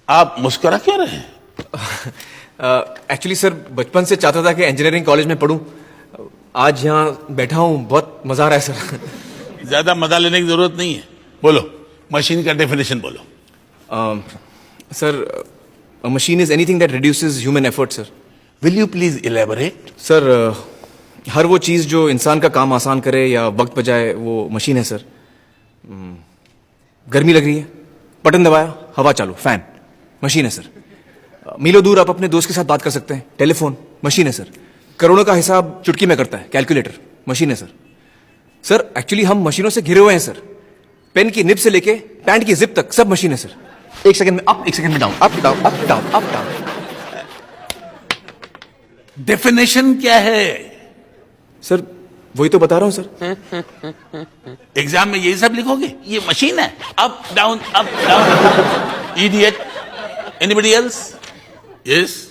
आप मुस्कुरा क्यों रहे हैं? एक्चुअली सर बचपन से चाहता था कि इंजीनियरिंग कॉलेज में पढूं। आज यहाँ बैठा हूँ, बहुत मजा आ रहा है सर। ज्यादा मजा लेने की जरूरत नहीं है। बोलो, मशीन का डेफिनेशन बोलो। Sir, a machine is anything that reduces human effort, sir. Will you please elaborate? Sir, हर वो चीज जो इंसान का काम आसान करे या वक्त बचाए, वो मशीन है सर। गर्मी लग रही है, बटन दबाया, हवा चालू, फैन, मशीन है सर। मीलों दूर आप अपने दोस्त के साथ बात कर सकते हैं, टेलीफोन, मशीन है सर। करोड़ों का हिसाब चुटकी में करता है, कैलकुलेटर, मशीन है सर। सर, एक्चुअली हम मशीनों से घिरे हुए हैं सर। पेन की निब से लेके पैंट की जिप तक सब मशीन है सर। एक सेकंड में अप, एक सेकंड में down, up down, up down, up down. Definition क्या है? सर, वही तो बता रहा हूं सर। एग्जाम में यही सब लिखोगे? ये मशीन है, up down, up down. Idiot. Anybody else? Yes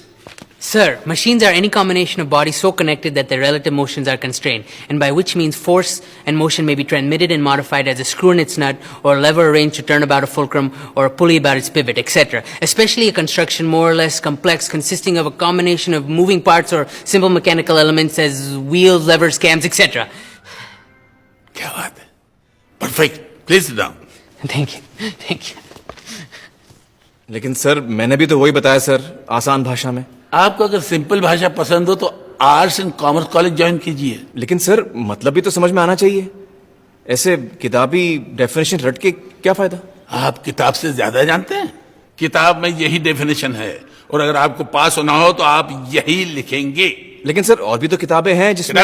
Sir, machines are any combination of bodies so connected that their relative motions are constrained, and by which means force and motion may be transmitted and modified as a screw in its nut, or a lever arranged to turn about a fulcrum, or a pulley about its pivot, etc. Especially a construction more or less complex, consisting of a combination of moving parts or simple mechanical elements as wheels, levers, cams, etc. क्या बात है, perfect. Please sit down. Thank you. Thank you. लेकिन sir, मैंने भी तो वही बताया sir, आसान भाषा में। आपको अगर सिंपल भाषा पसंद हो तो arts and commerce college join कीजिए। लेकिन सर, मतलब भी तो समझ में आना चाहिए। ऐसे किताबी डेफिनेशन रट के क्या फायदा? आप किताब से ज्यादा जानते हैं। किताब में यही डेफिनेशन है, और अगर आपको पास होना हो तो आप यही लिखेंगे। लेकिन सर, और भी तो किताबें हैं जिसमें।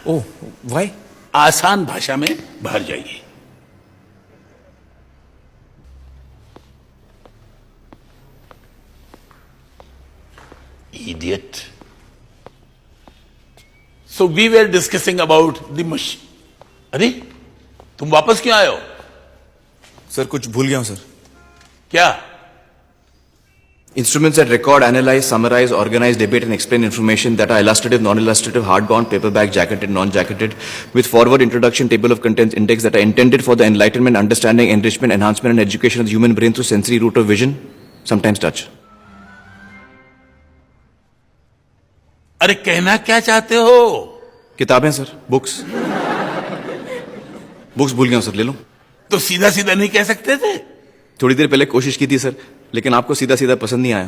ओह, व्हाई? आसान भाषा में बाहर जाइए। Idiot. So we were discussing about the machine. अरे, तुम वापस क्यों आए हो? सर, कुछ भूल गया हूं सर। क्या? Instruments that record, analyze, summarize, organize, debate and explain information that are illustrative, non-illustrative, hardbound, paperback, jacketed, non-jacketed, with forward introduction, table of contents, index that are intended for the enlightenment, understanding, enrichment, enhancement and education of the human brain through sensory route of vision, sometimes touch. अरे, कहना क्या चाहते हो? किताबें sir, books भूल गया हूं sir, ले लो। तो सीधा सीधा नहीं कह सकते थे? थोड़ी देर पहले कोशिश की थी सर, लेकिन आपको सीधा सीधा पसंद नहीं आया।